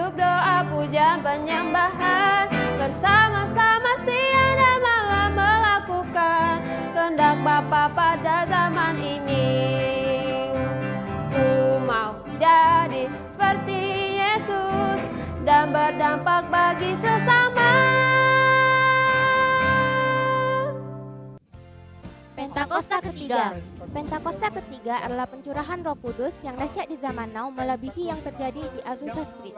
hidup doa puja penyembahan, bersama-sama siang dan malam melakukan kehendak Bapa pada zaman ini. Ku mau jadi seperti Yesus dan berdampak bagi sesama. Pentakosta ketiga. Pentakosta ketiga adalah pencurahan Roh Kudus yang dahsyat di zaman now melebihi yang terjadi di Azusa Street.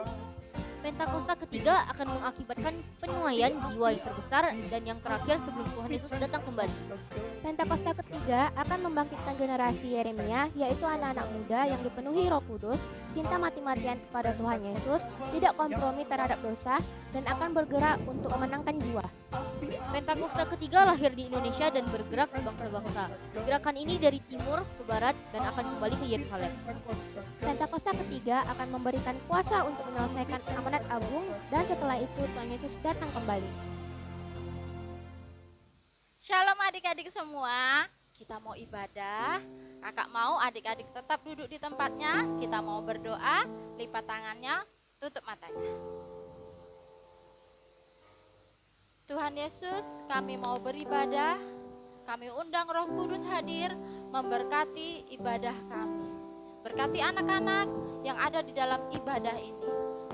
Pentakosta ketiga akan mengakibatkan penuaian jiwa yang terbesar dan yang terakhir sebelum Tuhan Yesus datang kembali. Pentakosta ketiga akan membangkitkan generasi Yeremia, yaitu anak-anak muda yang dipenuhi Roh Kudus, cinta mati-matian kepada Tuhan Yesus, tidak kompromi terhadap dosa, dan akan bergerak untuk memenangkan jiwa. Pentakosta ketiga lahir di Indonesia dan bergerak ke bangsa-bangsa. Gerakan ini dari timur ke barat dan akan kembali ke Yerusalem. Pentakosta ketiga akan memberikan kuasa untuk menyelesaikan amanat agung, dan setelah itu Tuhan Yesus datang kembali. Shalom adik-adik semua, kita mau ibadah. Kakak mau adik-adik tetap duduk di tempatnya. Kita mau berdoa, lipat tangannya, tutup matanya. Tuhan Yesus, kami mau beribadah. Kami undang Roh Kudus hadir memberkati ibadah kami. Berkati anak-anak yang ada di dalam ibadah ini.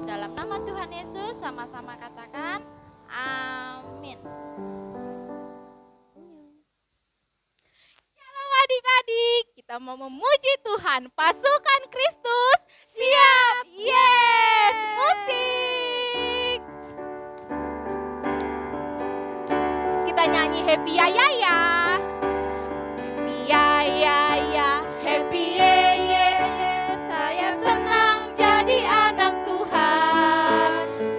Dalam nama Tuhan Yesus, sama-sama katakan amin. Shalom adik-adik, kita mau memuji Tuhan. Pasukan Kristus siap. Yes, musik. Kita nyanyi happy ya ya ya. Happy ya ya ya, happy ye ye ye. Saya senang jadi anak Tuhan.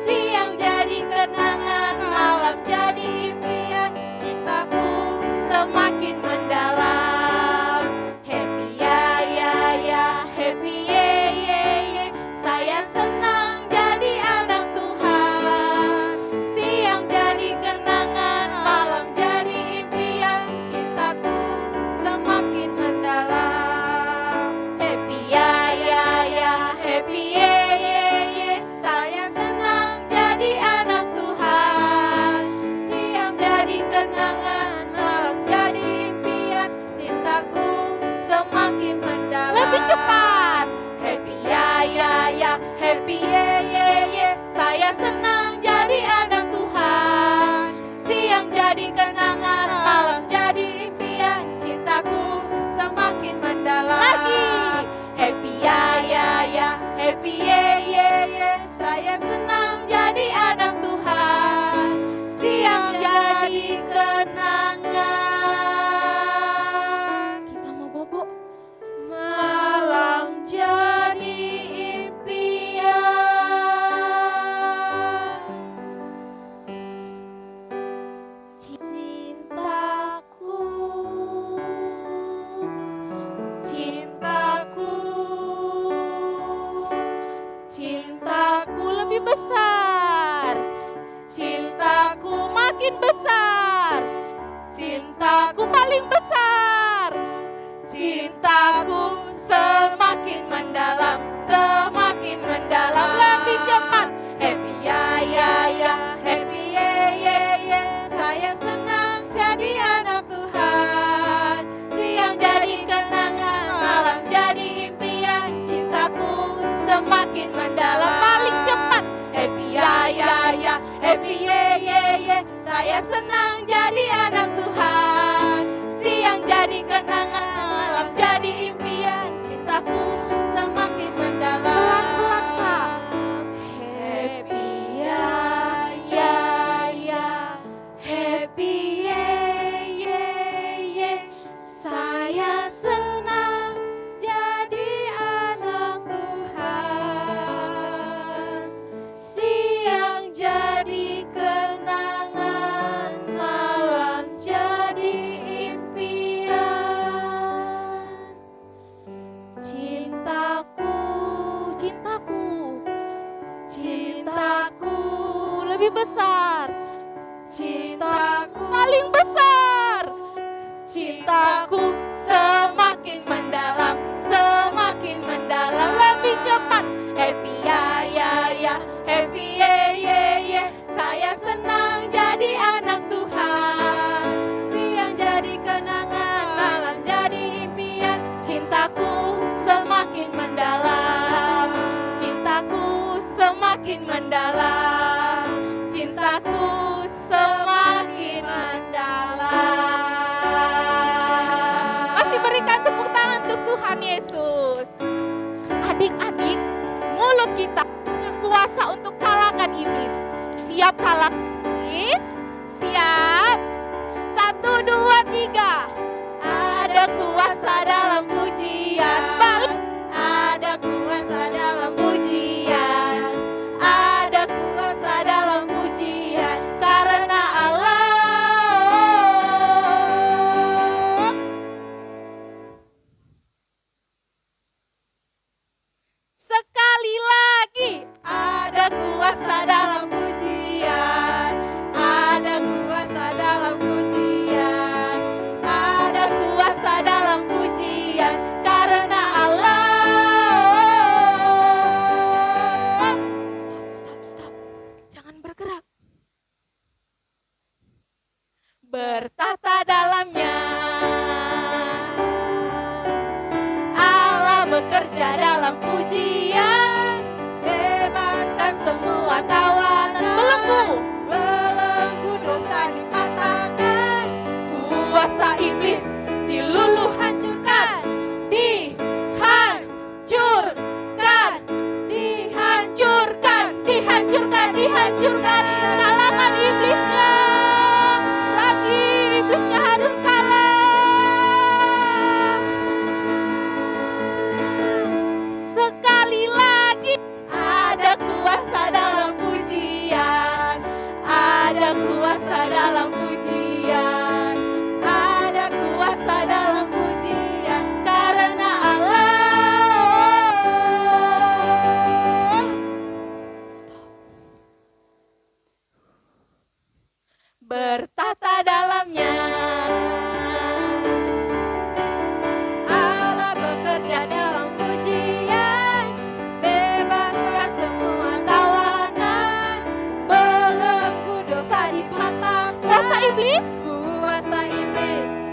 Siang jadi kenangan, malam jadi impian. Cintaku semakin mendalam. Happy ya ya ya, happy ye ye ye. Saya senang jadi anak Tuhan. Siang jadi kenangan, malam jadi impian. Cintaku semakin mendalam. Happy ya ya ya, happy ye ye ye. Saya senang jadi anak Tuhan. Siang jadi kenangan, malam jadi impian. Cintaku semakin mendalam. Lebih cepat. Happy ya ya ya, happy ye ye ye. Saya senang jadi anak Tuhan. Siang jadi kenangan, malam jadi impian. Cintaku semakin mendalam. Lagi. Happy ya ya ya, happy ye ye ye. Saya senang jadi anak Tuhan. Siang jadi kenangan. Kita mau bobo. Malam jadi impian. Cintaku, cintaku, cintaku lebih besar. Cintaku makin besar. Cintaku paling besar. Cintaku semakin mendalam, semakin mendalam. Lebih cepat. Happy ya ya ya, happy ye ye ye. Saya senang jadi anak Tuhan. Siang jadi kenangan, malam jadi impian. Cintaku semakin mendalam. Paling cepat. Happy ya ya ya, happy ye ye ye. Saya senang jadi anak Tuhan. Siang jadi kenangan, malam jadi impian. Cintaku semakin mendalam. Happy ya ya ya, happy ye ye ye. Saya senang jadi anak Tuhan. Siang jadi kenangan, malam jadi impian. Cintaku, cintaku, cintaku lebih besar. Cintaku paling besar. Cintaku semakin mendalam, semakin mendalam. Lebih cepat. Happy ya ya ya, semakin mendalam, cintaku semakin mendalam. Masih berikan tepuk tangan untuk Tuhan Yesus. Adik-adik, mulut kita punya kuasa untuk kalahkan iblis. Siap kalahkan iblis? Siap? 1, 2, 3. Ada kuasa dalam pujian. Balik. Ada kuasa dalam pujian. Ada kuasa dalam pujian. Karena Allah. Sekali lagi. Ada kuasa dalam pujian. Ada kuasa dalam pujian. Ada kuasa dalam pujian. Karena Allah. Stop. Jangan bergerak. Bertata dalamnya. Allah bekerja dalam pujian. Bebaskan semua tawanan. Belenggu dosa dipatahkan. Kuasa iblis diluluh hancurkan. Dihancurkan. Kalahkan iblisnya. Lagi iblisnya harus kalah. Sekali lagi. Ada kuasa dalam pujian. Ada kuasa dalam pujian. Ada kuasa dalam pujian. Karena Allah. Bertata dalamnya. Allah bekerja dalam pujian. Bebaskan semua tawanan. Belenggu dosa dipatahkan. Kuasa iblis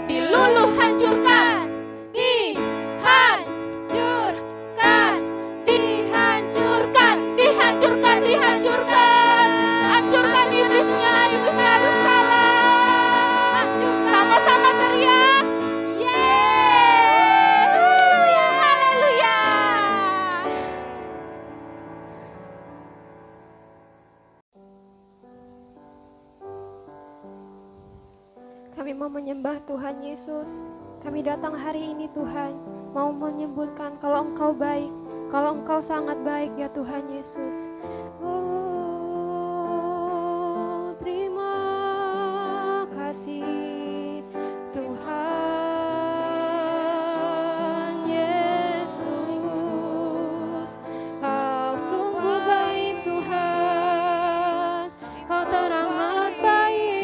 diluluh hancurkan. Dihancurkan. Hancurkan iblisnya harus kalah. Sama-sama teriak. Yeay. Haleluya. Kami mau menyembah Tuhan Yesus. Kami datang hari ini Tuhan, mau menyebutkan kalau Engkau baik, kalau Engkau sangat baik ya Tuhan Yesus. Oh, terima kasih Tuhan Yesus. Kau sungguh baik Tuhan, Kau teramat baik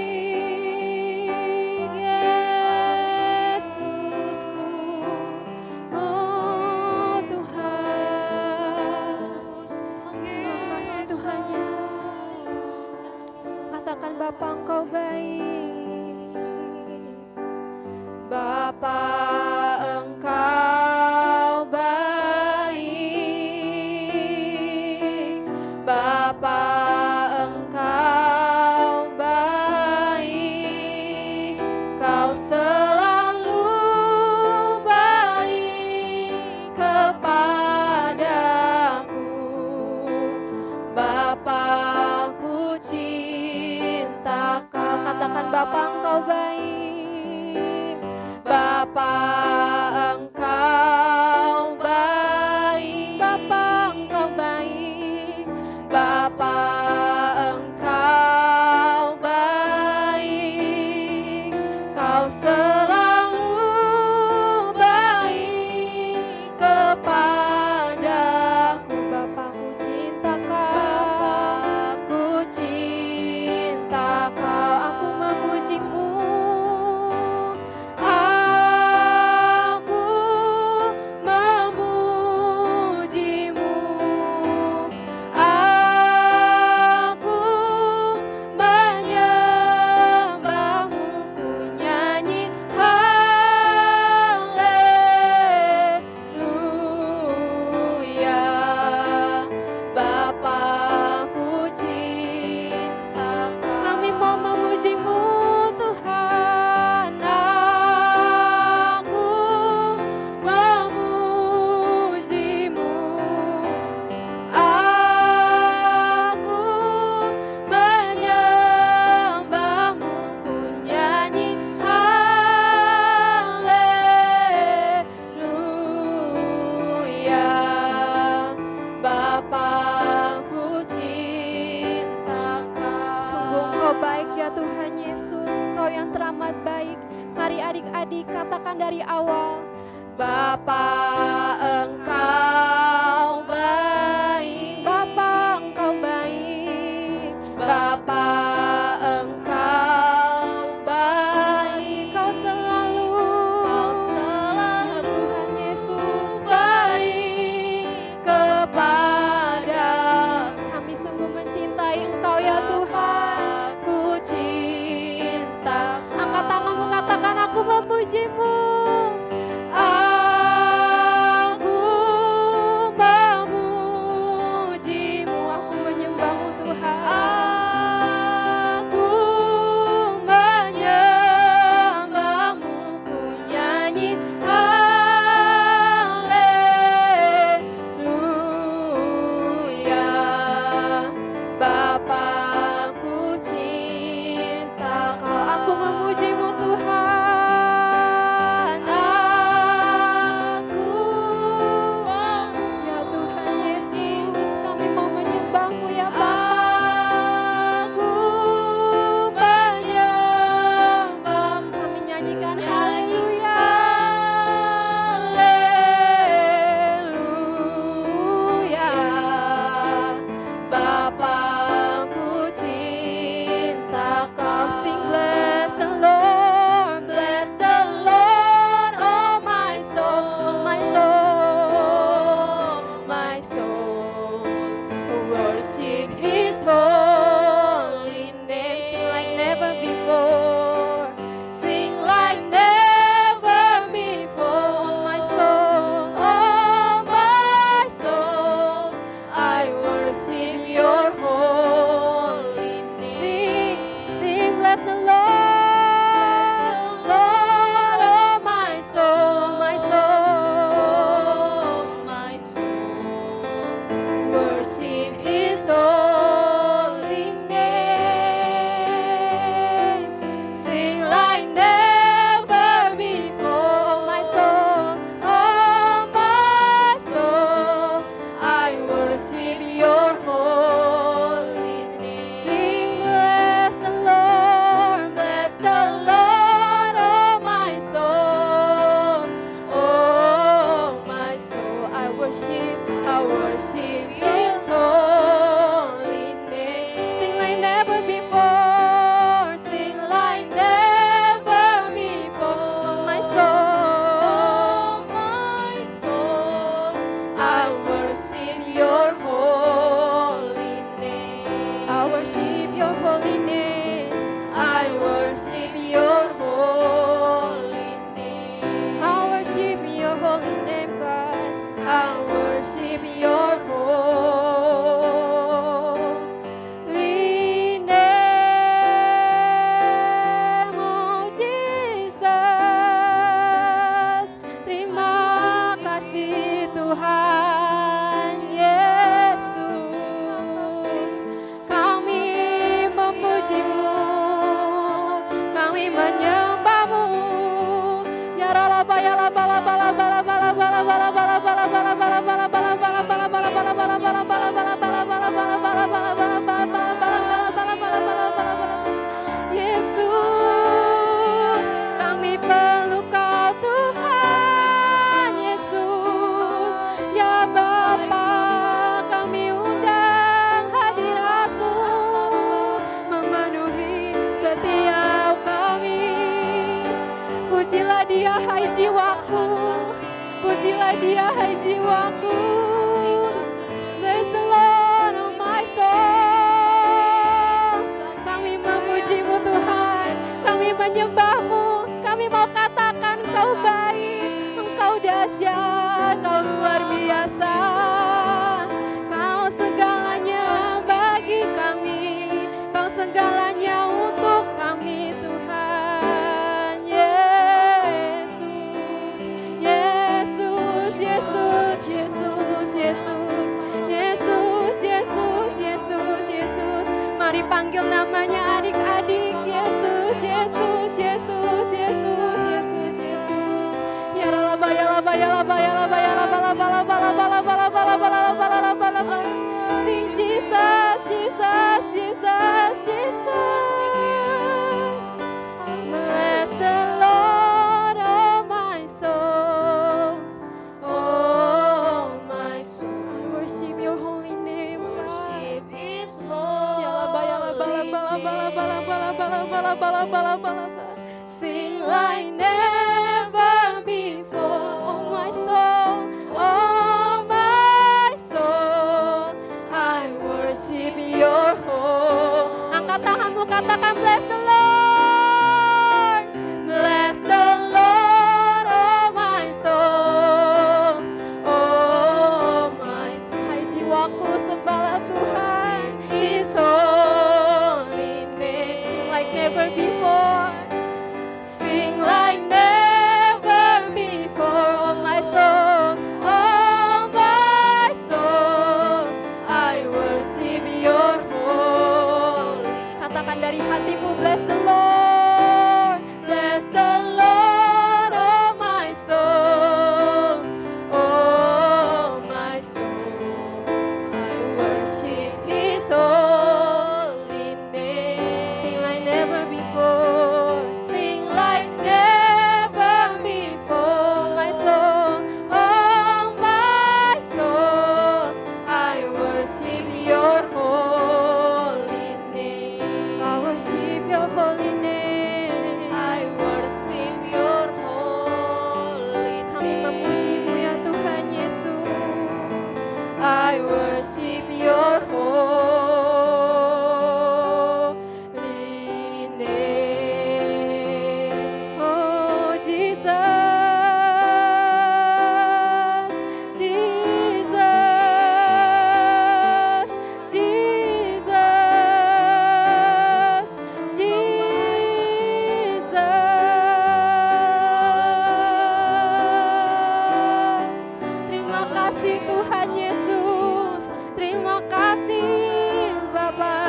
Yesusku. Oh Tuhan, terima kasih Tuhan Yesus. Katakan Bapa Engkau baik. Bapa Engkau baik. Bapa Engkau baik. Kau selalu baik kepadaku. Bapa ku cinta Kau. Katakan Bapa Engkau baik. Bapa Engkau baik. Bapa Engkau baik. Bapa Engkau baik. Kau selalu baik kepadaku. Bapa ku cinta Kau. Ku cinta Kau. Aku memuji-Mu. Aku adik-adik katakan dari awal. Bapa Engkau baik, Bapa Engkau baik, Bapa Engkau baik, Kau selalu, selalu Tuhan Yesus baik kepada kami sungguh mencintai Engkau ya Tuhan. Ku cinta. Angkat tanganmu, katakan aku memujimu. Aku memujimu, Aku menyembahmu Tuhan. aku menyembahmu, ku nyanyi haleluya. Bapakku cinta kau, aku memujimu Tuhan. Ya Tuhan Yesus, kami mau menyembahmu ya Bapa. Aku menyembahmu, Kami nyanyikan haleluya. haleluya. Bapakku cinta kau, sing bless the Lord, oh my soul, my soul, my soul. Worship His holy name, sing like never before, sing like never before. Oh my soul, I worship Your holy name. Sing, bless the Lord, oh my soul, my soul, my soul. Worship His holy name. Sing like never before, my soul, oh my soul. I worship Your holy name. Sing, bless the Lord, oh my soul, oh my soul. I worship His holy name. Sing like never before, sing like never before. My soul, I worship Your holy name. I worship Your holy name. I worship Your holy name. I worship your holy name, God. I worship Your holy name, oh Jesus. Terima kasih Tuhan Yesus. Kami memujimu, kami menyembahmu. Ya ralaba ya laba laba laba laba laba laba laba laba laba laba laba laba laba laba laba laba laba Yesus, kami peluk Kau Tuhan Yesus. Ya Bapa, kami undang hadirat-Mu memenuhi setiap kami. Pujilah Dia hai jiwaku, pujilah Dia hai jiwaku. Bless the Lord, oh my soul. Kami memuji-Mu Tuhan, kami menyembah-Mu, kami mau katakan Engkau baik, Engkau dahsyat, Kau luar biasa. Kau segalanya bagi kami, Kau segalanya untuk kami Tuhan Yesus. Yesus, Yesus, Yesus, Yesus, Yesus, Yesus, Yesus, Yesus. Mari panggil namanya adik-adik. Yesus, Yesus, Yesus, Yesus, Yesus, Yesus. Ya laba ya laba ya laba ya laba ya laba laba laba laba laba laba laba laba laba laba. Sing Jesus, Jesus, Jesus, Jesus. Bless the Lord, Sing like never before. Oh my soul, I worship your whole. Angkat tanganmu, katakan bless the Lord. Bless the Lord, oh my soul. Oh my soul. Hai jiwaku, sembahlah Tuhan, His holy name. Sing like never before. Sing like never before, oh my soul, I worship your holy. Katakan dari hatimu, bless the Lord, oh my soul, I worship His holy name. Sing like never before. Sing like never before, my soul, I worship your holy name. I worship your holy name. I worship your holy name. Kami memujimu ya Tuhan Yesus. I worship your holy name. Oh Jesus, Jesus, Jesus, Jesus. Terima kasih Tuhan Yesus. Terima kasih Bapa.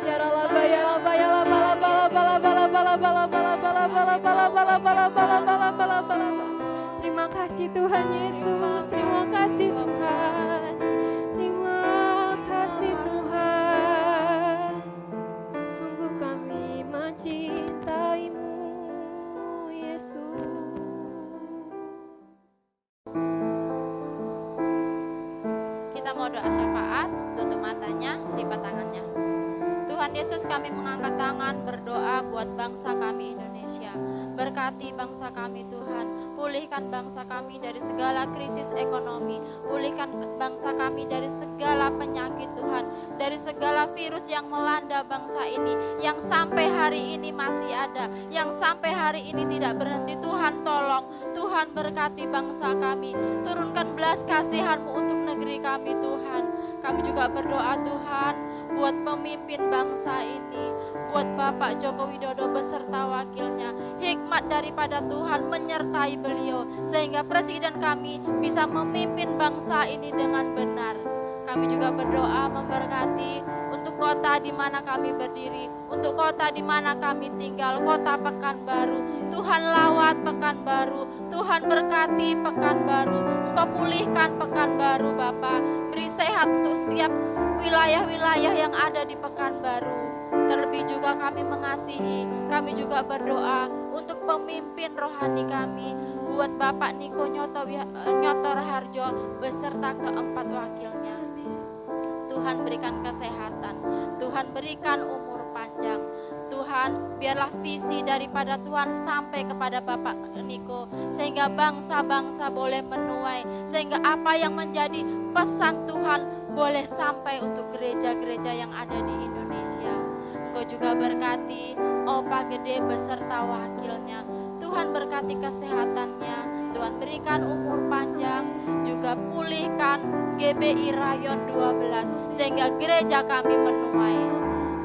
Ya ralaba ya laba ya laba laba laba laba laba laba laba laba laba laba laba laba laba laba laba laba laba. Terima kasih Tuhan Yesus. Terima kasih Tuhan. Terima kasih Tuhan. Sungguh kami mencintaimu Yesus. Kita mau doa syafaat, tutup matanya, lipat tangannya. Tuhan Yesus, kami mengangkat tangan berdoa buat bangsa kami Indonesia. Berkati bangsa kami Tuhan, pulihkan bangsa kami dari segala krisis ekonomi, pulihkan bangsa kami dari segala penyakit Tuhan, dari segala virus yang melanda bangsa ini, yang sampai hari ini masih ada, yang sampai hari ini tidak berhenti. Tuhan tolong, Tuhan berkati bangsa kami, turunkan belas kasihan-Mu untuk negeri kami Tuhan. Kami juga berdoa Tuhan buat pemimpin bangsa ini, buat Bapak Joko Widodo beserta wakilnya. Hikmat daripada Tuhan menyertai beliau, sehingga presiden kami bisa memimpin bangsa ini dengan benar. Kami juga berdoa memberkati untuk kota di mana kami berdiri, untuk kota di mana kami tinggal, kota Pekanbaru. Tuhan lawat Pekanbaru, Tuhan berkati Pekanbaru, Engkau pulihkan Pekanbaru Bapa. Beri sehat untuk setiap wilayah-wilayah yang ada di Pekanbaru. Terlebih juga kami mengasihi, kami juga berdoa untuk pemimpin rohani kami, buat Bapak Niko Nyotor Harjo beserta keempat wakilnya. Tuhan berikan kesehatan, Tuhan berikan umur panjang. Tuhan, biarlah visi daripada Tuhan sampai kepada Bapak Niko, sehingga bangsa-bangsa boleh menuai, sehingga apa yang menjadi pesan Tuhan boleh sampai untuk gereja-gereja yang ada di Indonesia. Engkau juga berkati Opa Gede beserta wakilnya. Tuhan berkati kesehatannya, Tuhan berikan umur panjang, juga pulihkan GBI Rayon 12, sehingga gereja kami menuai.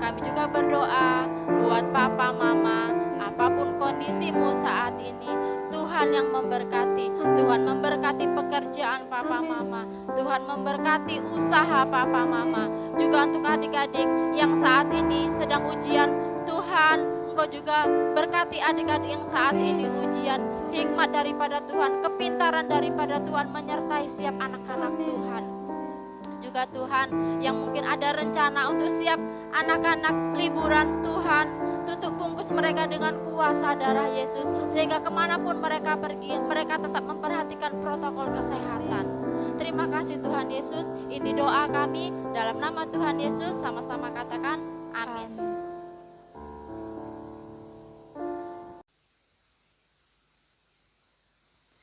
Kami juga berdoa buat papa mama, apapun kondisimu saat ini, Tuhan yang memberkati. Tuhan memberkati pekerjaan papa mama, Tuhan memberkati usaha papa mama. Juga untuk adik-adik yang saat ini sedang ujian, Tuhan Engkau juga berkati adik-adik yang saat ini ujian. Hikmat daripada Tuhan, kepintaran daripada Tuhan menyertai setiap anak-anak Tuhan. Juga Tuhan yang mungkin ada rencana untuk setiap anak-anak liburan, Tuhan tutup bungkus mereka dengan kuasa darah Yesus, sehingga kemanapun mereka pergi, mereka tetap memperhatikan protokol kesehatan. Terima kasih Tuhan Yesus, ini doa kami dalam nama Tuhan Yesus, sama-sama katakan Amin.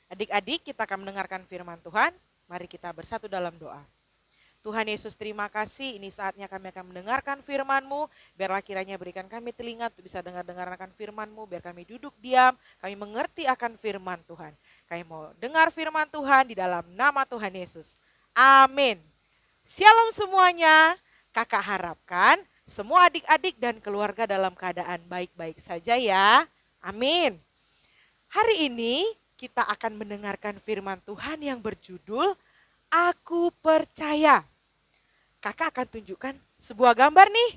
Adik-adik, kita akan mendengarkan firman Tuhan. Mari kita bersatu dalam doa. Tuhan Yesus, terima kasih. Ini saatnya kami akan mendengarkan firman-Mu. Biarlah kiranya berikan kami telinga untuk bisa dengar-dengarkan firman-Mu. Biar kami duduk diam, kami mengerti akan firman Tuhan. Kami mau dengar firman Tuhan di dalam nama Tuhan Yesus. Amin. Shalom semuanya. Kakak harapkan semua adik-adik dan keluarga dalam keadaan baik-baik saja ya. Amin. Hari ini kita akan mendengarkan firman Tuhan yang berjudul Aku Percaya. Kakak akan tunjukkan sebuah gambar nih.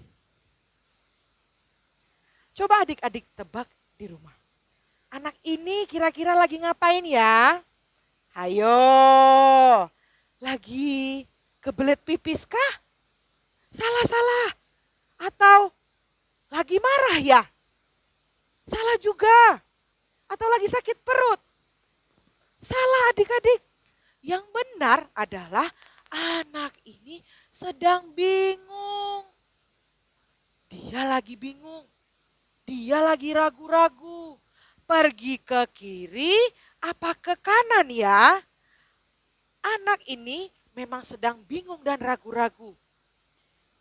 Coba adik-adik tebak di rumah. Anak ini kira-kira lagi ngapain ya? Hayo, lagi kebelet pipis kah? Salah-salah. Atau lagi marah ya? Salah juga. Atau lagi sakit perut? Salah adik-adik. Yang benar adalah anak ini sedang bingung. Dia lagi bingung. Dia lagi ragu-ragu. Pergi ke kiri apa ke kanan ya? Anak ini memang sedang bingung dan ragu-ragu.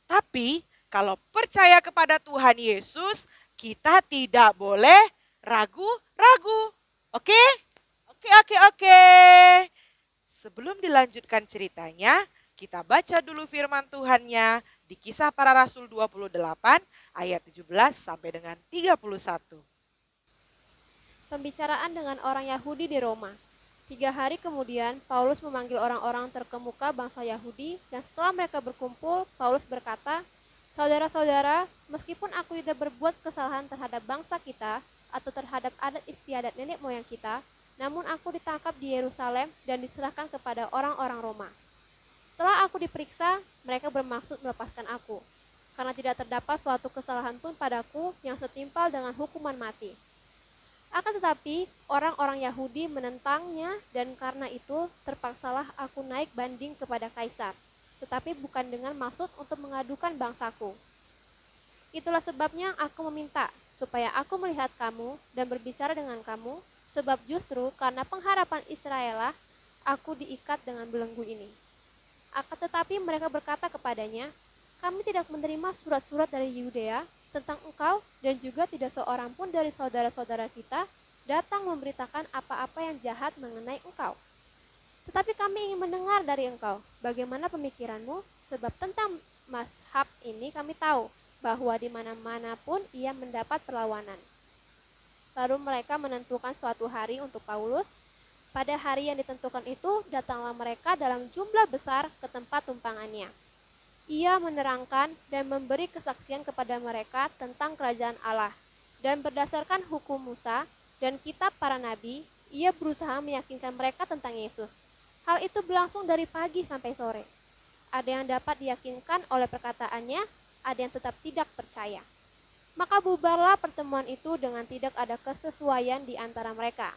Tapi kalau percaya kepada Tuhan Yesus, kita tidak boleh ragu-ragu. Oke? Oke. Sebelum dilanjutkan ceritanya, kita baca dulu firman Tuhannya di Kisah Para Rasul 28 ayat 17 sampai dengan 31. Pembicaraan dengan orang Yahudi di Roma. 3 hari kemudian, Paulus memanggil orang-orang terkemuka bangsa Yahudi, dan setelah mereka berkumpul, Paulus berkata, "Saudara-saudara, meskipun aku tidak berbuat kesalahan terhadap bangsa kita, atau terhadap adat istiadat nenek moyang kita, namun aku ditangkap di Yerusalem dan diserahkan kepada orang-orang Roma. Setelah aku diperiksa, mereka bermaksud melepaskan aku, karena tidak terdapat suatu kesalahan pun padaku yang setimpal dengan hukuman mati. Akan tetapi, orang-orang Yahudi menentangnya dan karena itu terpaksalah aku naik banding kepada Kaisar, tetapi bukan dengan maksud untuk mengadukan bangsaku. Itulah sebabnya aku meminta supaya aku melihat kamu dan berbicara dengan kamu, sebab justru karena pengharapan Israel lah aku diikat dengan belenggu ini." Akan tetapi mereka berkata kepadanya, "Kami tidak menerima surat-surat dari Yudea tentang engkau, dan juga tidak seorang pun dari saudara-saudara kita datang memberitakan apa-apa yang jahat mengenai engkau. Tetapi kami ingin mendengar dari engkau bagaimana pemikiranmu, sebab tentang mazhab ini kami tahu bahwa di mana-mana pun ia mendapat perlawanan." Lalu mereka menentukan suatu hari untuk Paulus. Pada hari yang ditentukan itu, datanglah mereka dalam jumlah besar ke tempat tumpangannya. Ia menerangkan dan memberi kesaksian kepada mereka tentang kerajaan Allah. Dan berdasarkan hukum Musa dan kitab para nabi, ia berusaha meyakinkan mereka tentang Yesus. Hal itu berlangsung dari pagi sampai sore. Ada yang dapat diyakinkan oleh perkataannya, ada yang tetap tidak percaya. Maka bubarlah pertemuan itu dengan tidak ada kesesuaian di antara mereka.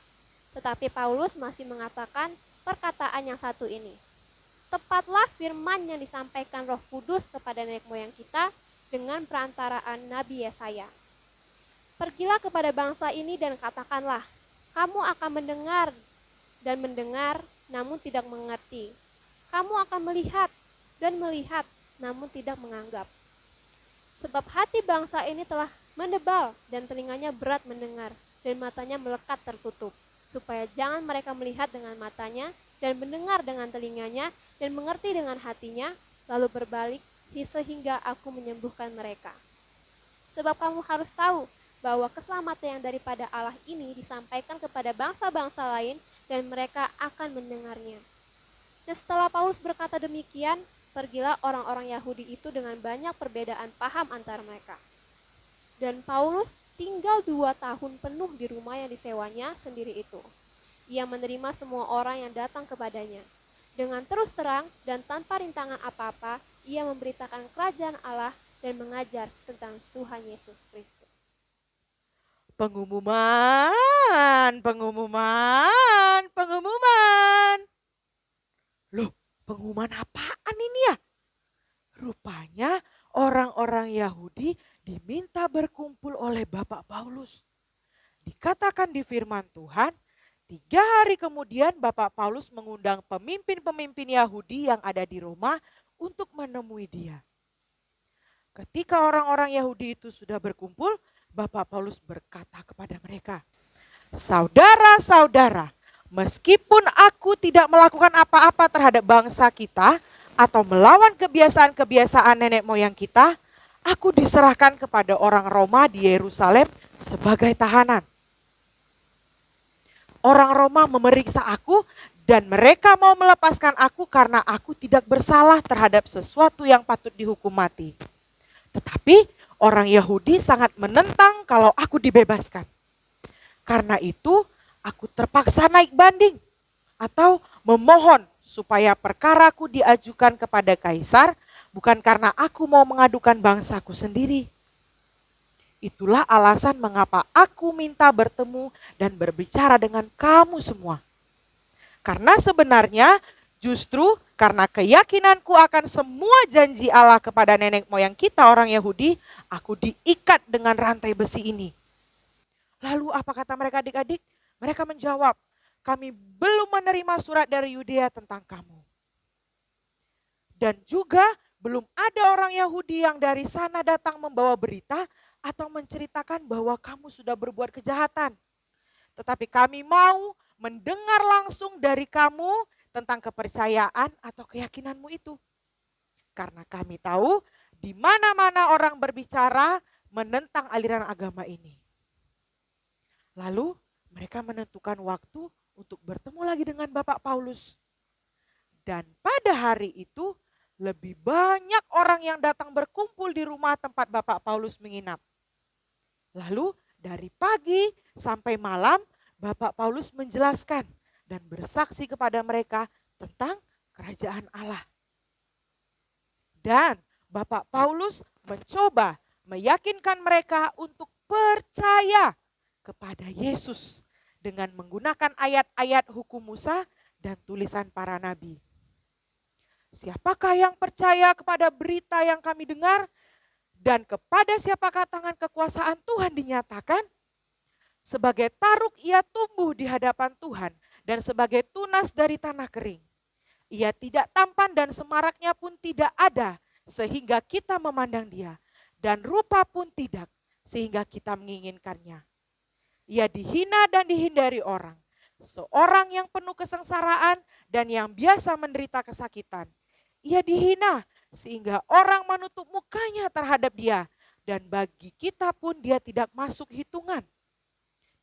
Tetapi Paulus masih mengatakan perkataan yang satu ini. Tepatlah firman yang disampaikan Roh Kudus kepada nenek moyang kita dengan perantaraan Nabi Yesaya. "Pergilah kepada bangsa ini dan katakanlah, kamu akan mendengar dan mendengar namun tidak mengerti. Kamu akan melihat dan melihat namun tidak menganggap. Sebab hati bangsa ini telah menebal dan telinganya berat mendengar dan matanya melekat tertutup, supaya jangan mereka melihat dengan matanya dan mendengar dengan telinganya dan mengerti dengan hatinya, lalu berbalik sehingga aku menyembuhkan mereka. Sebab kamu harus tahu bahwa keselamatan yang daripada Allah ini disampaikan kepada bangsa-bangsa lain dan mereka akan mendengarnya." Dan setelah Paulus berkata demikian, pergilah orang-orang Yahudi itu dengan banyak perbedaan paham antara mereka. Dan Paulus tinggal 2 tahun penuh di rumah yang disewanya sendiri itu. Ia menerima semua orang yang datang kepadanya. Dengan terus terang dan tanpa rintangan apa-apa, ia memberitakan kerajaan Allah dan mengajar tentang Tuhan Yesus Kristus. Pengumuman. Loh, pengumuman apaan ini ya? Rupanya orang-orang Yahudi oleh Bapak Paulus. Dikatakan di firman Tuhan, 3 hari kemudian Bapak Paulus mengundang pemimpin-pemimpin Yahudi yang ada di Roma untuk menemui dia. Ketika orang-orang Yahudi itu sudah berkumpul, Bapak Paulus berkata kepada mereka, "Saudara-saudara, meskipun aku tidak melakukan apa-apa terhadap bangsa kita atau melawan kebiasaan-kebiasaan nenek moyang kita, aku diserahkan kepada orang Roma di Yerusalem sebagai tahanan. Orang Roma memeriksa aku dan mereka mau melepaskan aku karena aku tidak bersalah terhadap sesuatu yang patut dihukum mati. Tetapi orang Yahudi sangat menentang kalau aku dibebaskan. Karena itu aku terpaksa naik banding atau memohon supaya perkaraku diajukan kepada kaisar, bukan karena aku mau mengadukan bangsaku sendiri. Itulah alasan mengapa aku minta bertemu dan berbicara dengan kamu semua. Karena sebenarnya justru karena keyakinanku akan semua janji Allah kepada nenek moyang kita orang Yahudi, aku diikat dengan rantai besi ini." Lalu apa kata mereka adik-adik? Mereka menjawab, "Kami belum menerima surat dari Yudea tentang kamu. Dan juga belum ada orang Yahudi yang dari sana datang membawa berita atau menceritakan bahwa kamu sudah berbuat kejahatan. Tetapi kami mau mendengar langsung dari kamu tentang kepercayaan atau keyakinanmu itu. Karena kami tahu di mana-mana orang berbicara menentang aliran agama ini." Lalu mereka menentukan waktu untuk bertemu lagi dengan Bapak Paulus. Dan pada hari itu lebih banyak orang yang datang berkumpul di rumah tempat Bapak Paulus menginap. Lalu dari pagi sampai malam Bapak Paulus menjelaskan dan bersaksi kepada mereka tentang kerajaan Allah. Dan Bapak Paulus mencoba meyakinkan mereka untuk percaya kepada Yesus dengan menggunakan ayat-ayat hukum Musa dan tulisan para nabi. Siapakah yang percaya kepada berita yang kami dengar? Dan kepada siapakah tangan kekuasaan Tuhan dinyatakan? Sebagai taruk ia tumbuh di hadapan Tuhan dan sebagai tunas dari tanah kering. Ia tidak tampan dan semaraknya pun tidak ada sehingga kita memandang dia. Dan rupa pun tidak sehingga kita menginginkannya. Ia dihina dan dihindari orang. Seorang yang penuh kesengsaraan dan yang biasa menderita kesakitan. Ia dihina sehingga orang menutup mukanya terhadap dia. Dan bagi kita pun dia tidak masuk hitungan.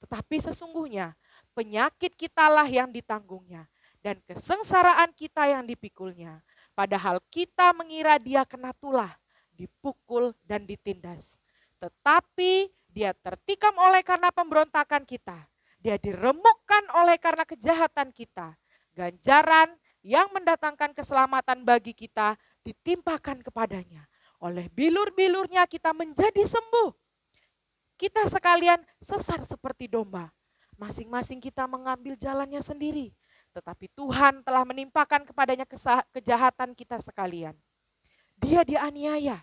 Tetapi sesungguhnya penyakit kitalah yang ditanggungnya. Dan kesengsaraan kita yang dipikulnya. Padahal kita mengira dia kena tulah, dipukul dan ditindas. Tetapi dia tertikam oleh karena pemberontakan kita. Dia diremukkan oleh karena kejahatan kita. Ganjaran yang mendatangkan keselamatan bagi kita ditimpakan kepadanya. Oleh bilur-bilurnya kita menjadi sembuh. Kita sekalian sesat seperti domba. Masing-masing kita mengambil jalannya sendiri. Tetapi Tuhan telah menimpakan kepadanya kejahatan kita sekalian. Dia dianiaya,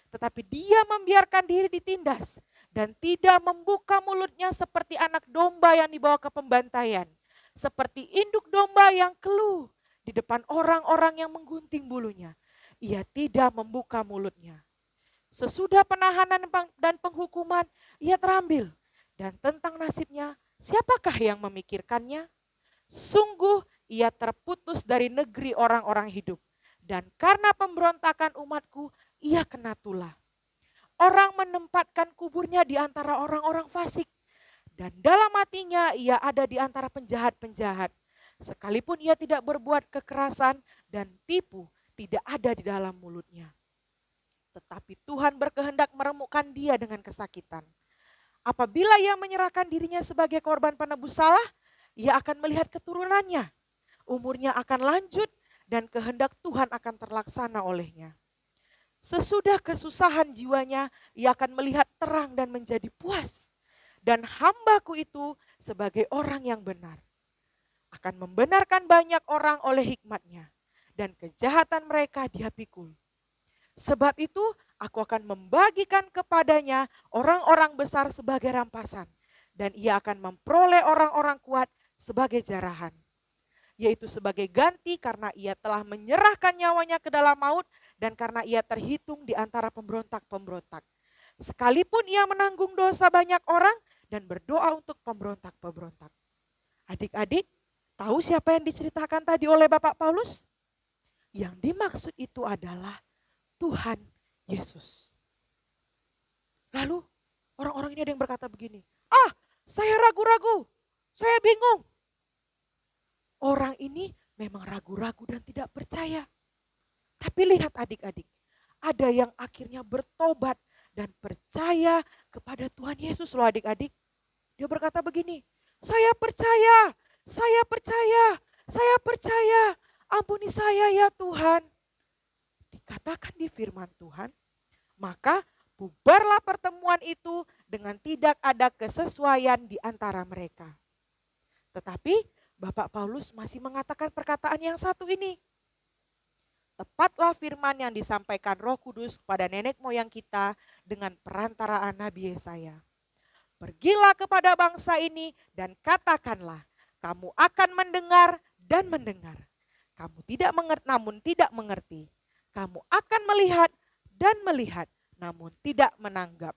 tetapi dia membiarkan diri ditindas. Dan tidak membuka mulutnya seperti anak domba yang dibawa ke pembantaian. Seperti induk domba yang keluh di depan orang-orang yang menggunting bulunya. Ia tidak membuka mulutnya. Sesudah penahanan dan penghukuman, ia terambil. Dan tentang nasibnya, siapakah yang memikirkannya? Sungguh ia terputus dari negeri orang-orang hidup. Dan karena pemberontakan umatku, ia kena tulah. Orang menempatkan kuburnya di antara orang-orang fasik. Dan dalam hatinya ia ada di antara penjahat-penjahat. Sekalipun ia tidak berbuat kekerasan dan tipu, tidak ada di dalam mulutnya. Tetapi Tuhan berkehendak meremukkan dia dengan kesakitan. Apabila ia menyerahkan dirinya sebagai korban penebus salah, ia akan melihat keturunannya. Umurnya akan lanjut dan kehendak Tuhan akan terlaksana olehnya. Sesudah kesusahan jiwanya, ia akan melihat terang dan menjadi puas. Dan hambaku itu sebagai orang yang benar akan membenarkan banyak orang oleh hikmatnya, dan kejahatan mereka dia pikul. Sebab itu aku akan membagikan kepadanya orang-orang besar sebagai rampasan. Dan ia akan memperoleh orang-orang kuat sebagai jarahan. Yaitu sebagai ganti karena ia telah menyerahkan nyawanya ke dalam maut dan karena ia terhitung di antara pemberontak-pemberontak. Sekalipun ia menanggung dosa banyak orang dan berdoa untuk pemberontak-pemberontak. Adik-adik, tahu siapa yang diceritakan tadi oleh Bapak Paulus? Yang dimaksud itu adalah Tuhan Yesus. Lalu orang-orang ini ada yang berkata begini, saya ragu-ragu, saya bingung. Orang ini memang ragu-ragu dan tidak percaya. Tapi lihat adik-adik, ada yang akhirnya bertobat dan percaya kepada Tuhan Yesus loh adik-adik. Dia berkata begini, saya percaya, saya percaya, saya percaya, ampuni saya ya Tuhan. Dikatakan di firman Tuhan, maka bubarlah pertemuan itu dengan tidak ada kesesuaian di antara mereka. Tetapi Bapak Paulus masih mengatakan perkataan yang satu ini. Tepatlah firman yang disampaikan Roh Kudus kepada nenek moyang kita dengan perantaraan Nabi Yesaya. Pergilah kepada bangsa ini dan katakanlah, kamu akan mendengar dan mendengar. Kamu tidak mengerti namun tidak mengerti. Kamu akan melihat dan melihat namun tidak menanggap.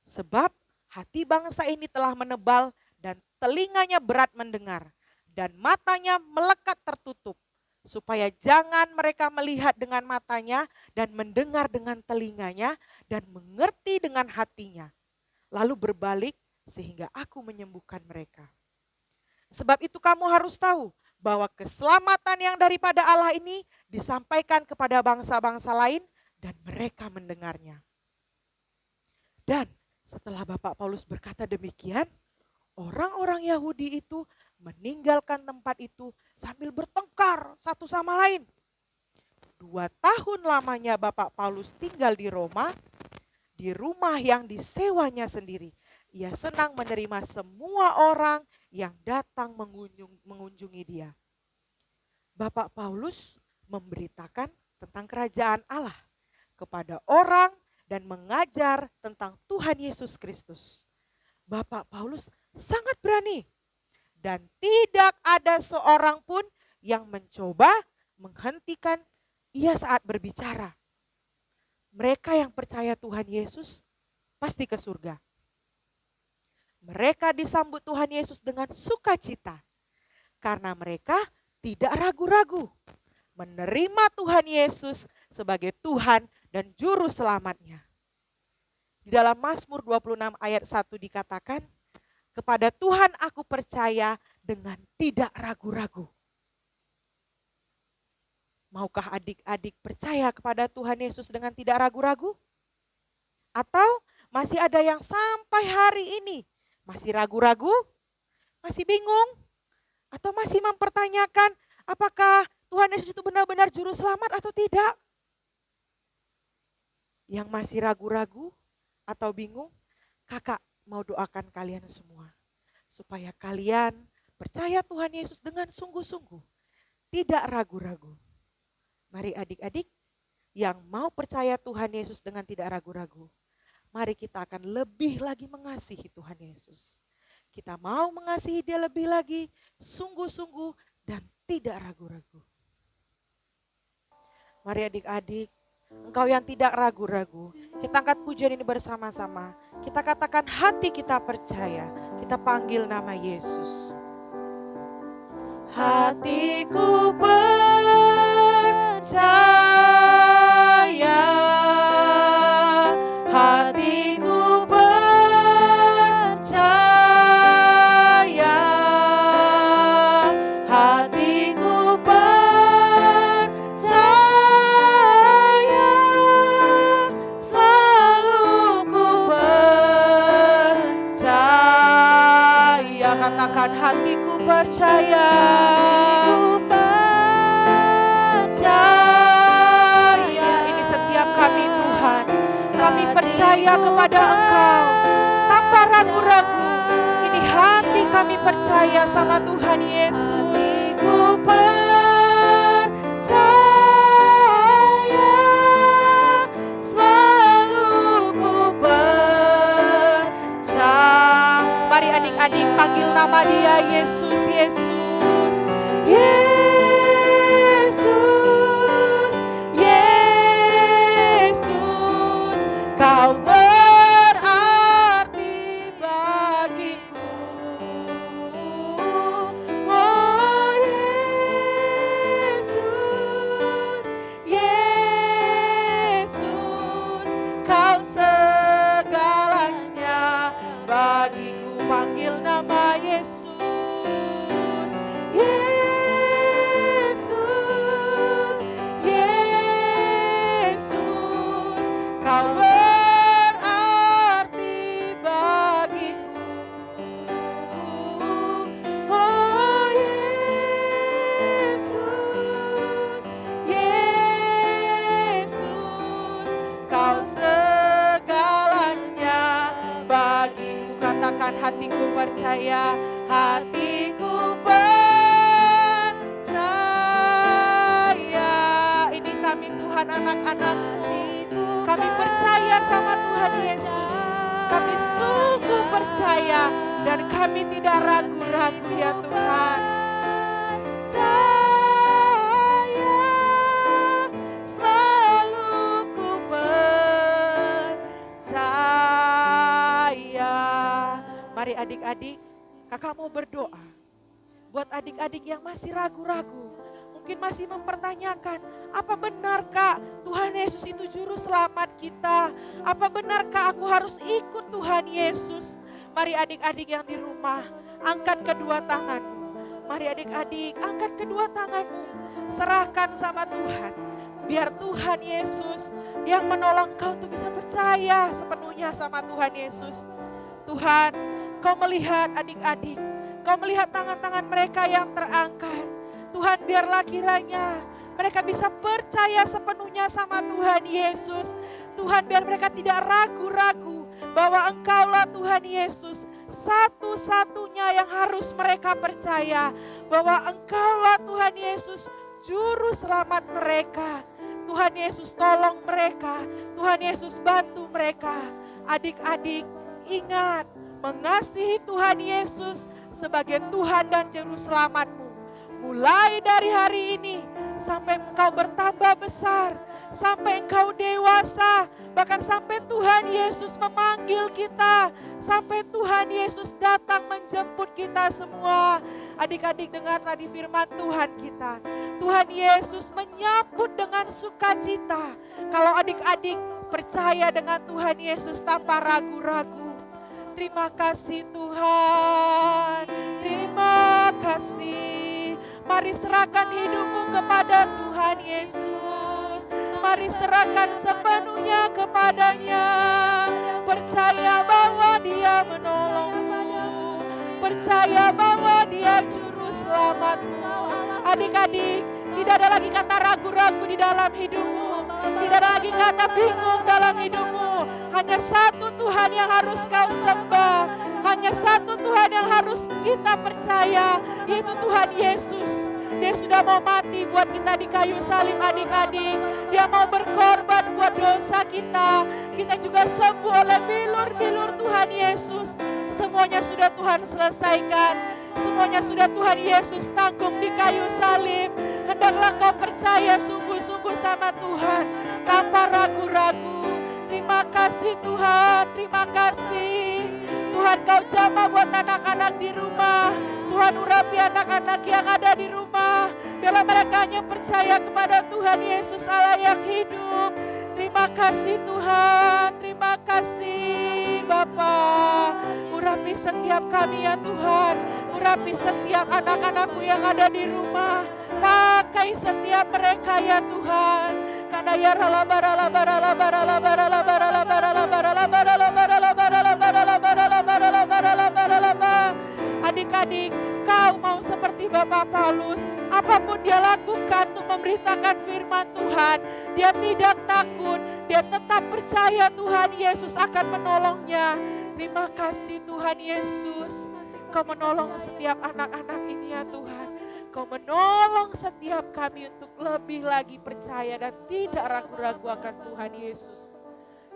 Sebab hati bangsa ini telah menebal dan telinganya berat mendengar dan matanya melekat tertutup, supaya jangan mereka melihat dengan matanya dan mendengar dengan telinganya dan mengerti dengan hatinya, lalu berbalik sehingga aku menyembuhkan mereka. Sebab itu kamu harus tahu bahwa keselamatan yang daripada Allah ini disampaikan kepada bangsa-bangsa lain dan mereka mendengarnya. Dan setelah Bapak Paulus berkata demikian, orang-orang Yahudi itu meninggalkan tempat itu sambil bertengkar satu sama lain. 2 tahun lamanya Bapak Paulus tinggal di Roma, di rumah yang disewanya sendiri. Ia senang menerima semua orang yang datang mengunjungi dia. Bapak Paulus memberitakan tentang kerajaan Allah kepada orang dan mengajar tentang Tuhan Yesus Kristus. Bapak Paulus sangat berani dan tidak ada seorang pun yang mencoba menghentikan ia saat berbicara. Mereka yang percaya Tuhan Yesus pasti ke surga. Mereka disambut Tuhan Yesus dengan sukacita karena mereka tidak ragu-ragu menerima Tuhan Yesus sebagai Tuhan dan Juru Selamatnya. Di dalam Mazmur 26 ayat 1 dikatakan, kepada Tuhan aku percaya dengan tidak ragu-ragu. Maukah adik-adik percaya kepada Tuhan Yesus dengan tidak ragu-ragu? Atau masih ada yang sampai hari ini masih ragu-ragu, masih bingung, atau masih mempertanyakan apakah Tuhan Yesus itu benar-benar juru selamat atau tidak? Yang masih ragu-ragu atau bingung, kakak mau doakan kalian semua. Supaya kalian percaya Tuhan Yesus dengan sungguh-sungguh, tidak ragu-ragu. Mari adik-adik yang mau percaya Tuhan Yesus dengan tidak ragu-ragu, mari kita akan lebih lagi mengasihi Tuhan Yesus. Kita mau mengasihi Dia lebih lagi, sungguh-sungguh dan tidak ragu-ragu. Mari adik-adik, engkau yang tidak ragu-ragu, kita angkat pujian ini bersama-sama. Kita katakan hati kita percaya, kita panggil nama Yesus. Hatiku percaya, hatiku percaya, hatiku percaya, selalu ku percaya. Katakan hatiku percaya. Ini setiap kami Tuhan, kami percaya kepada Engkau tanpa ragu-ragu. Ini hati kami percaya sama Tuhan Yesus. Ku percaya Kau segalanya bagiku, panggil nama Yesus. Yesus, Yesus, Kau berarti bagiku. Oh Yesus, Yesus, Kau segalanya bagiku. Katakan, hatiku percaya, hatiku percaya. Ini kami Tuhan, anak-anak-Mu. Kami percaya sama Tuhan Yesus. Kami sungguh percaya dan kami tidak ragu-ragu ya Tuhan. Saya selalu ku percaya. Mari adik-adik, kakak mau berdoa buat adik-adik yang masih ragu-ragu, mungkin masih mempertanyakan, apa benarkah Tuhan Yesus itu juru selamat kita? Apa benarkah aku harus ikut Tuhan Yesus? Mari adik-adik yang di rumah, angkat kedua tanganmu. Mari adik-adik, angkat kedua tanganmu, serahkan sama Tuhan. Biar Tuhan Yesus yang menolong kau tuh bisa percaya sepenuhnya sama Tuhan Yesus. Tuhan, Kau melihat adik-adik, Kau melihat tangan-tangan mereka yang terangkat. Tuhan, biarlah kiranya mereka bisa percaya sepenuhnya sama Tuhan Yesus. Tuhan, biar mereka tidak ragu-ragu bahwa Engkaulah Tuhan Yesus satu-satunya yang harus mereka percaya. Bahwa Engkaulah Tuhan Yesus juru selamat mereka. Tuhan Yesus tolong mereka, Tuhan Yesus bantu mereka. Adik-adik, ingat, mengasihi Tuhan Yesus sebagai Tuhan dan Juru Selamatmu. Mulai dari hari ini sampai engkau bertambah besar, sampai engkau dewasa, bahkan sampai Tuhan Yesus memanggil kita, sampai Tuhan Yesus datang menjemput kita semua. Adik-adik, dengar tadi firman Tuhan kita. Tuhan Yesus menyambut dengan sukacita kalau adik-adik percaya dengan Tuhan Yesus tanpa ragu-ragu. Terima kasih Tuhan, terima kasih. Mari serahkan hidupmu kepada Tuhan Yesus. Mari serahkan sepenuhnya kepadanya. Percaya bahwa Dia menolongmu. Percaya bahwa Dia juru selamatmu. Adik-adik, tidak ada lagi kata ragu-ragu di dalam hidupmu. Tidak ada lagi kata bingung dalam hidupmu. Hanya satu Tuhan yang harus kau sembah. Hanya satu Tuhan yang harus kita percaya, yaitu Tuhan Yesus. Dia sudah mau mati buat kita di kayu salib adik-adik. Dia mau berkorban buat dosa kita. Kita juga sembuh oleh bilur-bilur Tuhan Yesus. Semuanya sudah Tuhan selesaikan. Semuanya sudah Tuhan Yesus tanggung di kayu salib. Hendaklah kau percaya sungguh-sungguh sama Tuhan tanpa ragu-ragu. Terima kasih Tuhan, terima kasih. Tuhan, kau jamah buat anak-anak di rumah. Tuhan, urapi anak-anak yang ada di rumah. Biarlah mereka hanya percaya kepada Tuhan Yesus Allah yang hidup. Terima kasih Tuhan, terima kasih Bapa. Urapi setiap kami ya Tuhan. Urapi setiap anak-anakmu yang ada di rumah. Pakai setiap mereka ya Tuhan. Karena ya adik-adik, kau mau seperti Bapak Paulus. Apapun dia lakukan untuk memberitakan firman Tuhan, dia tidak takut. Dia tetap percaya Tuhan Yesus akan menolongnya. Terima kasih Tuhan Yesus. Kau menolong setiap anak-anak ini ya Tuhan. Kau menolong setiap kami untuk lebih lagi percaya dan tidak ragu-ragu akan Tuhan Yesus.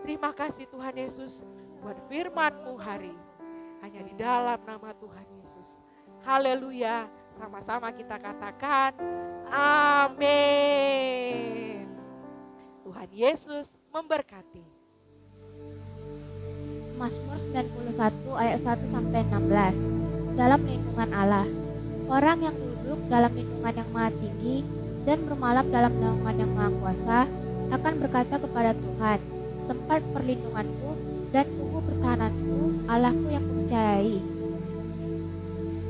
Terima kasih Tuhan Yesus buat firman-Mu hari. Hanya di dalam nama Tuhan Yesus. Haleluya. Sama-sama kita katakan amin. Tuhan Yesus memberkati. Mazmur 91 ayat 1 sampai 16. Dalam lindungan Allah. Orang yang duduk dalam lindungan yang maha tinggi dan bermalam dalam naungan yang maha kuasa akan berkata kepada Tuhan, tempat perlindunganku, dan tubuh pertahananku, Allahku yang kupercayai.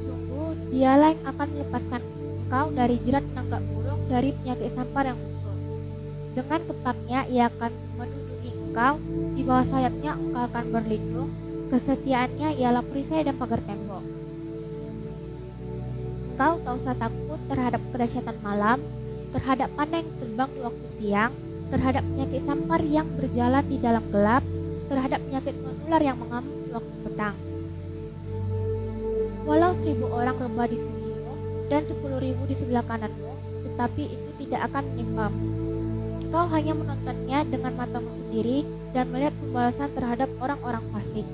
Sungguh, dialah yang akan melepaskan engkau dari jerat penangkap burung, dari penyakit sampar yang busuk. Dengan kepaknya ia akan melindungi engkau, di bawah sayapnya engkau akan berlindung, kesetiaannya ialah perisai dan pagar tembok. Engkau tak usah takut terhadap kedahsyatan malam, terhadap panah yang terbang di waktu siang, terhadap penyakit sampar yang berjalan di dalam gelap, terhadap penyakit menular yang mengamuk di waktu petang. Walau 1000 orang rebah di sisimu dan 10.000 di sebelah kananmu, tetapi itu tidak akan menimpamu. Engkau hanya menontonnya dengan matamu sendiri dan melihat pembalasan terhadap orang-orang fasik.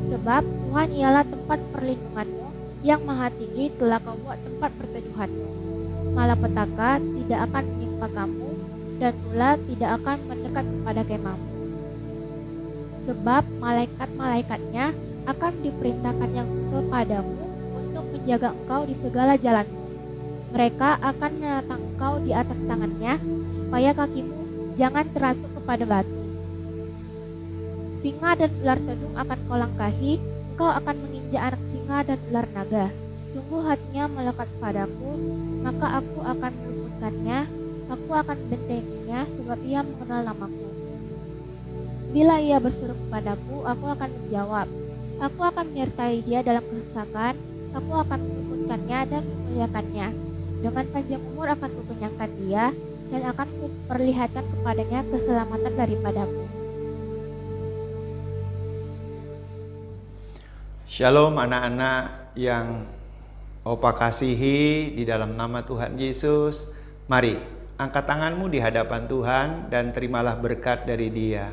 Sebab Tuhan ialah tempat perlindunganmu, yang maha tinggi telah kau buat tempat perteduhanmu. Malapetaka tidak akan menimpa kamu, dan tulah tidak akan mendekat kepada kemahmu. Sebab malaikat-malaikatnya akan diperintahkannya kepadamu untuk menjaga engkau di segala jalanmu. Mereka akan menatang engkau di atas tangannya, supaya kakimu jangan teratup kepada batu. Singa dan ular tedung akan kau langkahi, engkau akan menginjak anak singa dan ular naga. Sungguh hatinya melekat padaku, maka aku akan meluputkannya, aku akan membentenginya, sebab ia mengenal namaku. Bila ia berseru kepadaku, aku akan menjawab. Aku akan menyertai dia dalam kesesakan, aku akan meluputkannya dan memuliakannya. Dengan panjang umur akan kukenyangkan dia, dan akan kuperlihatkan kepadanya keselamatan daripadaku. Shalom anak-anak yang Opa kasihi di dalam nama Tuhan Yesus. Mari, angkat tanganmu di hadapan Tuhan dan terimalah berkat dari Dia.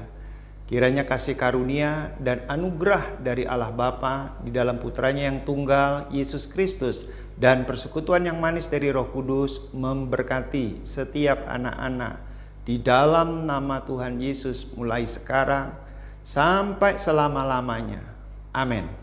Kiranya kasih karunia dan anugerah dari Allah Bapa di dalam Putranya yang tunggal, Yesus Kristus, dan persekutuan yang manis dari Roh Kudus memberkati setiap anak-anak di dalam nama Tuhan Yesus mulai sekarang sampai selama-lamanya. Amin.